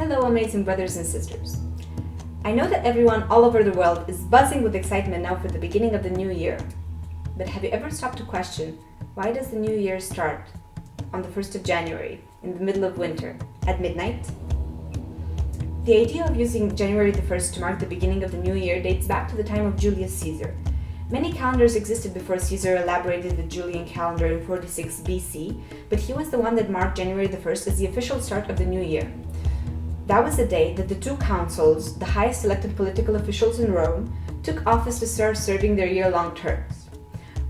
Hello, amazing brothers and sisters. I know that everyone all over the world is buzzing with excitement now for the beginning of the new year. But have you ever stopped to question, why does the new year start on the 1st of January, in the middle of winter, at midnight? The idea of using January the 1st to mark the beginning of the new year dates back to the time of Julius Caesar. Many calendars existed before Caesar elaborated the Julian calendar in 46 BC, but he was the one that marked January the 1st as the official start of the new year. That was the day that the two consuls, the highest elected political officials in Rome, took office to start serving their year-long terms.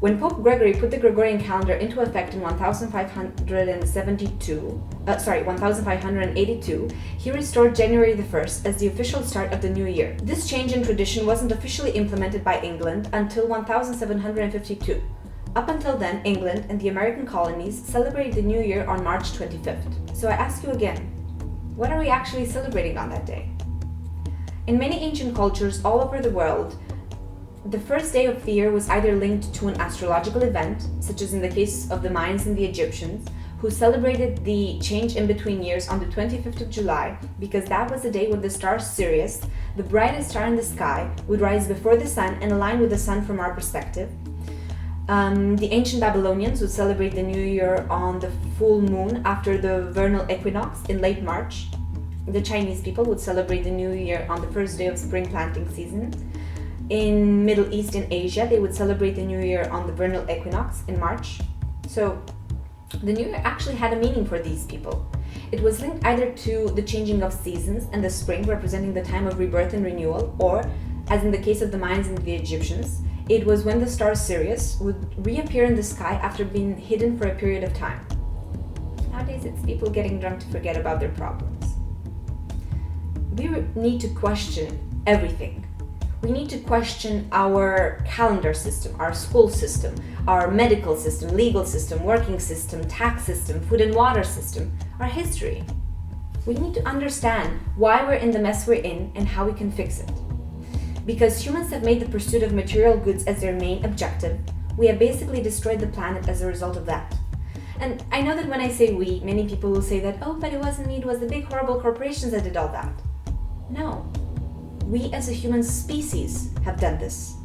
When Pope Gregory put the Gregorian calendar into effect in 1582, he restored January the 1st as the official start of the new year. This change in tradition wasn't officially implemented by England until 1752. Up until then, England and the American colonies celebrated the new year on March 25th. So I ask you again, what are we actually celebrating on that day? In many ancient cultures all over the world, the first day of the year was either linked to an astrological event, such as in the case of the Mayans and the Egyptians, who celebrated the change in between years on the 25th of July, because that was the day when the star Sirius, the brightest star in the sky, would rise before the sun and align with the sun from our perspective. The ancient Babylonians would celebrate the new year on the full moon after the vernal equinox in late March. The Chinese people would celebrate the new year on the first day of spring planting season. In Middle East and Asia, they would celebrate the new year on the vernal equinox in March. So the new year actually had a meaning for these people. It was linked either to the changing of seasons and the spring representing the time of rebirth and renewal, or, as in the case of the Mayans and the Egyptians, it was when the star Sirius would reappear in the sky after being hidden for a period of time. Nowadays, it's people getting drunk to forget about their problems. We need to question everything. We need to question our calendar system, our school system, our medical system, legal system, working system, tax system, food and water system, our history. We need to understand why we're in the mess we're in and how we can fix it. Because humans have made the pursuit of material goods as their main objective, we have basically destroyed the planet as a result of that. And I know that when I say we, many people will say that, oh, but it wasn't me, it was the big horrible corporations that did all that. No. We as a human species have done this.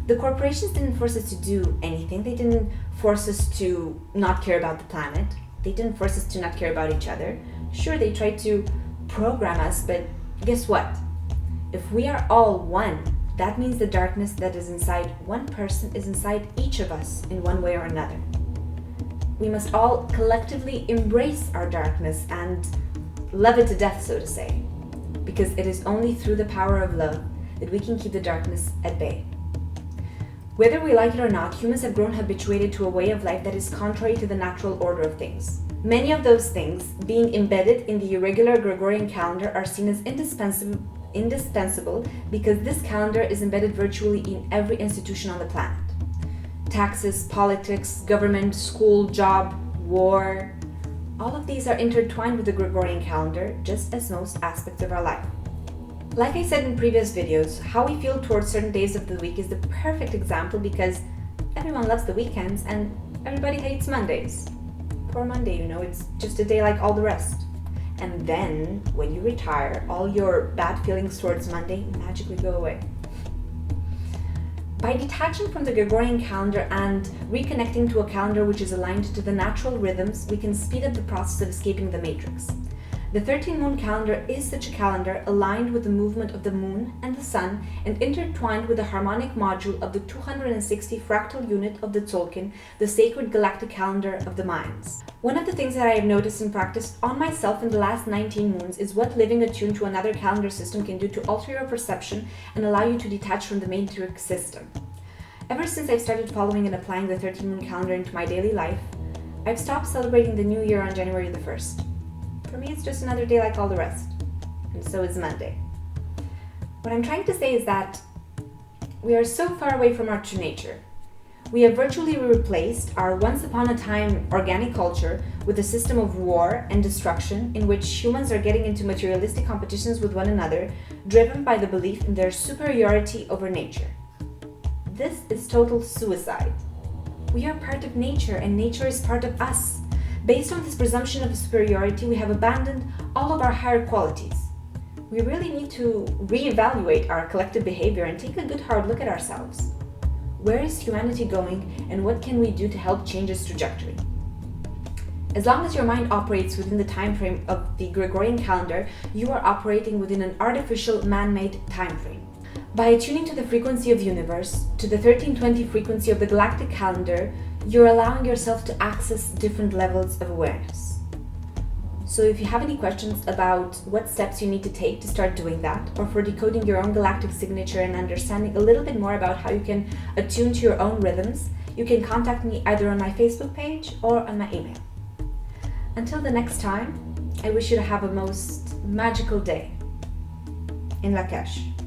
The corporations didn't force us to do anything. They didn't force us to not care about the planet. They didn't force us to not care about each other. Sure, they tried to program us, but guess what? If we are all one, that means the darkness that is inside one person is inside each of us in one way or another. We must all collectively embrace our darkness and love it to death, so to say. Because it is only through the power of love that we can keep the darkness at bay. Whether we like it or not, humans have grown habituated to a way of life that is contrary to the natural order of things. Many of those things, being embedded in the irregular Gregorian calendar, are seen as indispensable because this calendar is embedded virtually in every institution on the planet. Taxes, politics, government, school, job, war, all of these are intertwined with the Gregorian calendar, just as most aspects of our life. Like I said in previous videos, how we feel towards certain days of the week is the perfect example because everyone loves the weekends and everybody hates Mondays. Poor Monday, it's just a day like all the rest. And then, when you retire, all your bad feelings towards Monday magically go away. By detaching from the Gregorian calendar and reconnecting to a calendar which is aligned to the natural rhythms, we can speed up the process of escaping the matrix. The 13-moon calendar is such a calendar aligned with the movement of the moon and the sun and intertwined with the harmonic module of the 260 fractal unit of the Tzolk'in, the sacred galactic calendar of the Mayans. One of the things that I have noticed and practiced on myself in the last 19 moons is what living attuned to another calendar system can do to alter your perception and allow you to detach from the matrix system. Ever since I've started following and applying the 13-moon calendar into my daily life, I've stopped celebrating the new year on January the 1st. For me, it's just another day like all the rest. And so is Monday. What I'm trying to say is that we are so far away from our true nature. We have virtually replaced our once upon a time organic culture with a system of war and destruction in which humans are getting into materialistic competitions with one another, driven by the belief in their superiority over nature. This is total suicide. We are part of nature and nature is part of us. Based on this presumption of superiority, we have abandoned all of our higher qualities. we really need to reevaluate our collective behavior and take a good hard look at ourselves. Where is humanity going, and what can we do to help change its trajectory? As long as your mind operates within the time frame of the Gregorian calendar, you are operating within an artificial, man-made time frame. By attuning to the frequency of the universe, to the 1320 frequency of the galactic calendar, you're allowing yourself to access different levels of awareness. So if you have any questions about what steps you need to take to start doing that, or for decoding your own galactic signature and understanding a little bit more about how you can attune to your own rhythms, you can contact me either on my Facebook page or on my email. Until the next time, I wish you to have a most magical day in Lak'Ech.